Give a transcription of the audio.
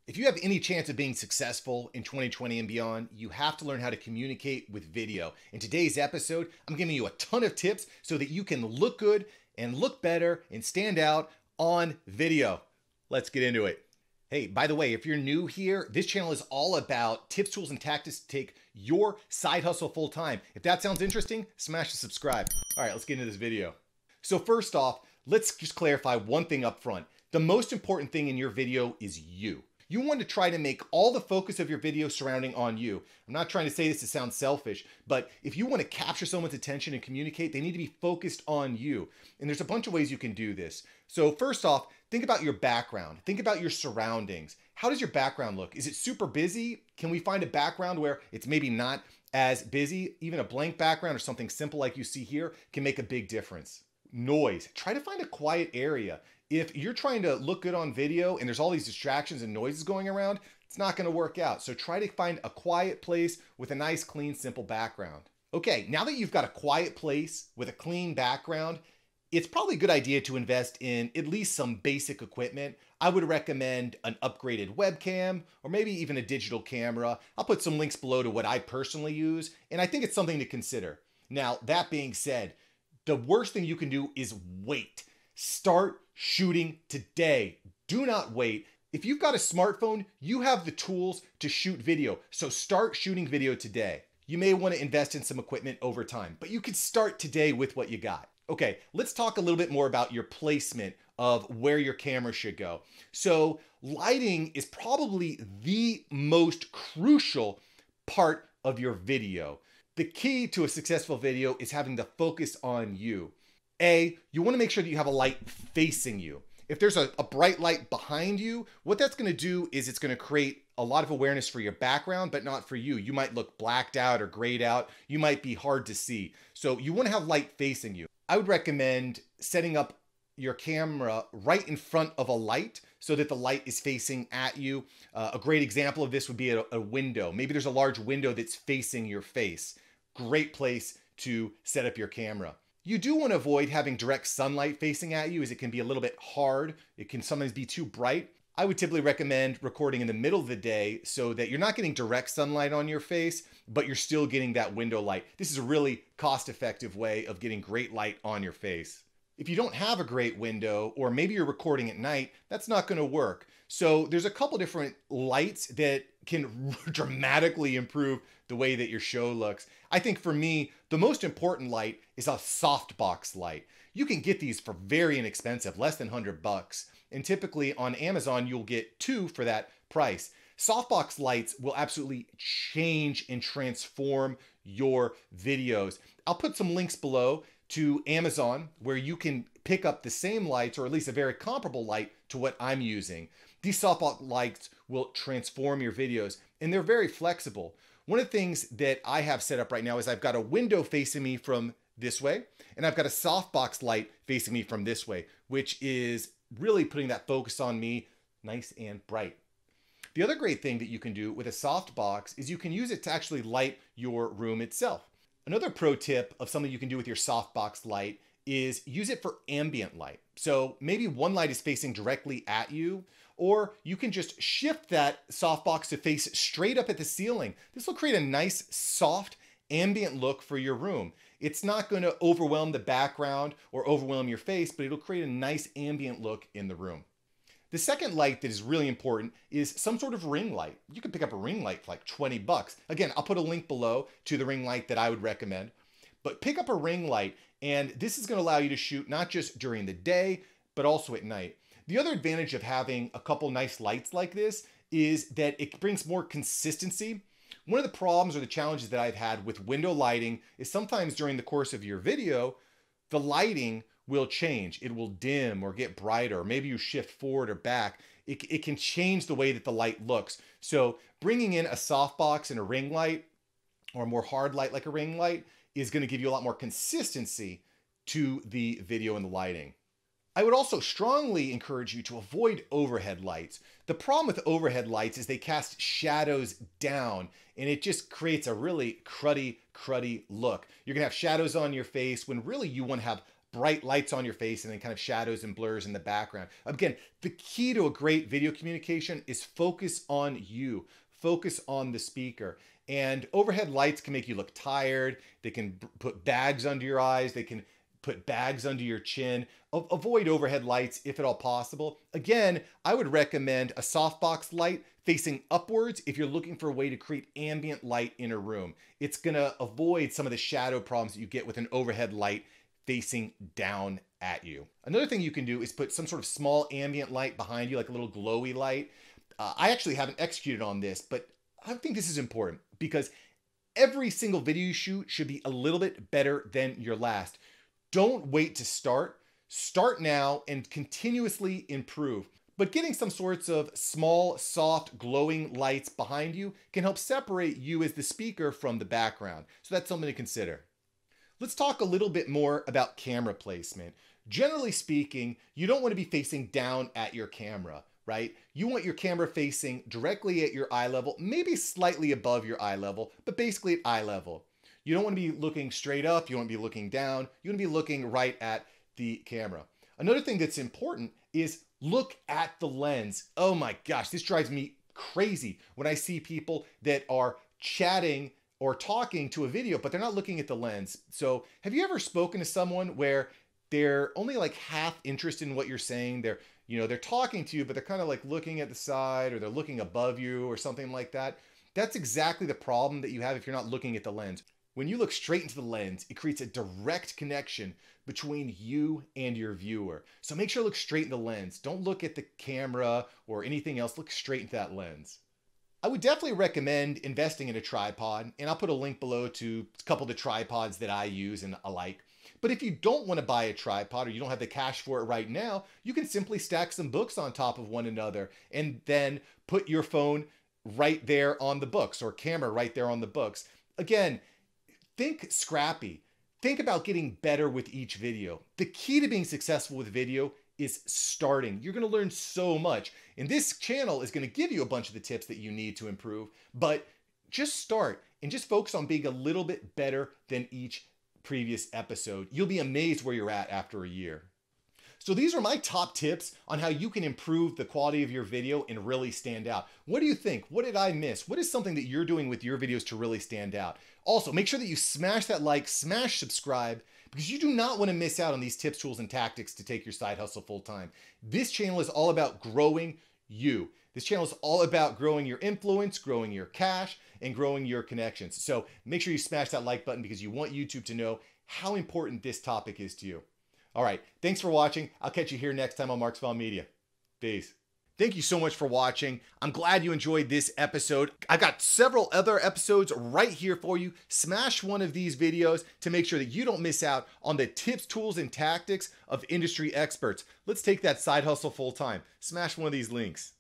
If you have any chance of being successful in 2020 and beyond, you have to learn how to communicate with video. In today's episode, I'm giving you a ton of tips so that you can look good and look better and stand out on video. Let's get into it. Hey, by the way, if you're new here, this channel is all about tips, tools, and tactics to take your side hustle full time. If that sounds interesting, smash the subscribe. All right, let's get into this video. So first off, let's just clarify one thing up front. The most important thing in your video is you. You want to try to make all the focus of your video surrounding on you. I'm not trying to say this to sound selfish, but if you want to capture someone's attention and communicate, they need to be focused on you. And there's a bunch of ways you can do this. So first off, think about your background. Think about your surroundings. How does your background look? Is it super busy? Can we find a background where it's maybe not as busy? Even a blank background or something simple like you see here can make a big difference. Noise. Try to find a quiet area. If you're trying to look good on video and there's all these distractions and noises going around, it's not going to work out. So try to find a quiet place with a nice, clean, simple background. Okay, now that you've got a quiet place with a clean background, it's probably a good idea to invest in at least some basic equipment. I would recommend an upgraded webcam or maybe even a digital camera. I'll put some links below to what I personally use, and I think it's something to consider. Now, that being said, the worst thing you can do is wait. Start shooting today. Do not wait. If you've got a smartphone, you have the tools to shoot video. So start shooting video today. You may want to invest in some equipment over time, but you could start today with what you got. Okay, let's talk a little bit more about your placement of where your camera should go. So lighting is probably the most crucial part of your video. The key to a successful video is having the focus on you. You want to make sure that you have a light facing you. If there's a bright light behind you, what that's going to do is it's going to create a lot of awareness for your background, but not for you. You might look blacked out or grayed out. You might be hard to see. So you want to have light facing you. I would recommend setting up your camera right in front of a light so that the light is facing at you. A great example of this would be a window. Maybe there's a large window that's facing your face. Great place to set up your camera. You do want to avoid having direct sunlight facing at you, as it can be a little bit hard. It can sometimes be too bright. I would typically recommend recording in the middle of the day so that you're not getting direct sunlight on your face, but you're still getting that window light. This is a really cost-effective way of getting great light on your face. If you don't have a great window, or maybe you're recording at night, that's not going to work. So there's a couple different lights that can dramatically improve the way that your show looks. I think for me, the most important light is a softbox light. You can get these for very inexpensive, less than $100. And typically on Amazon, you'll get 2 for that price. Softbox lights will absolutely change and transform your videos. I'll put some links below to Amazon where you can pick up the same lights, or at least a very comparable light to what I'm using. These softbox lights will transform your videos, and they're very flexible. One of the things that I have set up right now is I've got a window facing me from this way, and I've got a softbox light facing me from this way, which is really putting that focus on me nice and bright. The other great thing that you can do with a softbox is you can use it to actually light your room itself. Another pro tip of something you can do with your softbox light is use it for ambient light. So maybe one light is facing directly at you, or you can just shift that softbox to face straight up at the ceiling. This will create a nice, soft, ambient look for your room. It's not going to overwhelm the background or overwhelm your face, but it'll create a nice ambient look in the room. The second light that is really important is some sort of ring light. You can pick up a ring light for like $20. Again, I'll put a link below to the ring light that I would recommend. But pick up a ring light, and this is going to allow you to shoot not just during the day, but also at night. The other advantage of having a couple nice lights like this is that it brings more consistency. One of the problems or the challenges that I've had with window lighting is sometimes during the course of your video, the lighting will change. It will dim or get brighter, or maybe you shift forward or back. It can change the way that the light looks. So bringing in a softbox and a ring light, or a more hard light like a ring light, is going to give you a lot more consistency to the video and the lighting. I would also strongly encourage you to avoid overhead lights. The problem with overhead lights is they cast shadows down, and it just creates a really cruddy look. You're gonna have shadows on your face when really you want to have bright lights on your face and then kind of shadows and blurs in the background. Again, the key to a great video communication is focus on you, focus on the speaker. And overhead lights can make you look tired. They can put bags under your eyes. They can put bags under your chin. Avoid overhead lights if at all possible. Again, I would recommend a softbox light facing upwards if you're looking for a way to create ambient light in a room. It's gonna avoid some of the shadow problems that you get with an overhead light facing down at you. Another thing you can do is put some sort of small ambient light behind you, like a little glowy light. I actually haven't executed on this, but I think this is important because every single video you shoot should be a little bit better than your last. Don't wait to start. Start now and continuously improve. But getting some sorts of small, soft, glowing lights behind you can help separate you as the speaker from the background. So that's something to consider. Let's talk a little bit more about camera placement. Generally speaking, you don't want to be facing down at your camera, right? You want your camera facing directly at your eye level, maybe slightly above your eye level, but basically at eye level. You don't want to be looking straight up. You want to be looking down. You want to be looking right at the camera. Another thing that's important is look at the lens. Oh my gosh, this drives me crazy when I see people that are chatting or talking to a video, but they're not looking at the lens. So have you ever spoken to someone where they're only like half interested in what you're saying? They're talking to you, but they're kind of like looking at the side or they're looking above you or something like that. That's exactly the problem that you have if you're not looking at the lens. When you look straight into the lens, it creates a direct connection between you and your viewer. So make sure to look straight in the lens. Don't look at the camera or anything else. Look straight into that lens. I would definitely recommend investing in a tripod, and I'll put a link below to a couple of the tripods that I use and I like. But if you don't want to buy a tripod or you don't have the cash for it right now, you can simply stack some books on top of one another and then put your phone right there on the books or camera right there on the books. Again, think scrappy. Think about getting better with each video. The key to being successful with video is starting. You're going to learn so much. And this channel is going to give you a bunch of the tips that you need to improve, but just start and just focus on being a little bit better than each previous episode. You'll be amazed where you're at after a year. So these are my top tips on how you can improve the quality of your video and really stand out. What do you think? What did I miss? What is something that you're doing with your videos to really stand out? Also, make sure that you smash that like, smash subscribe, because you do not want to miss out on these tips, tools, and tactics to take your side hustle full time. This channel is all about growing you. This channel is all about growing your influence, growing your cash, and growing your connections. So make sure you smash that like button because you want YouTube to know how important this topic is to you. All right, thanks for watching. I'll catch you here next time on Mark Savant Media. Peace. Thank you so much for watching. I'm glad you enjoyed this episode. I've got several other episodes right here for you. Smash one of these videos to make sure that you don't miss out on the tips, tools, and tactics of industry experts. Let's take that side hustle full time. Smash one of these links.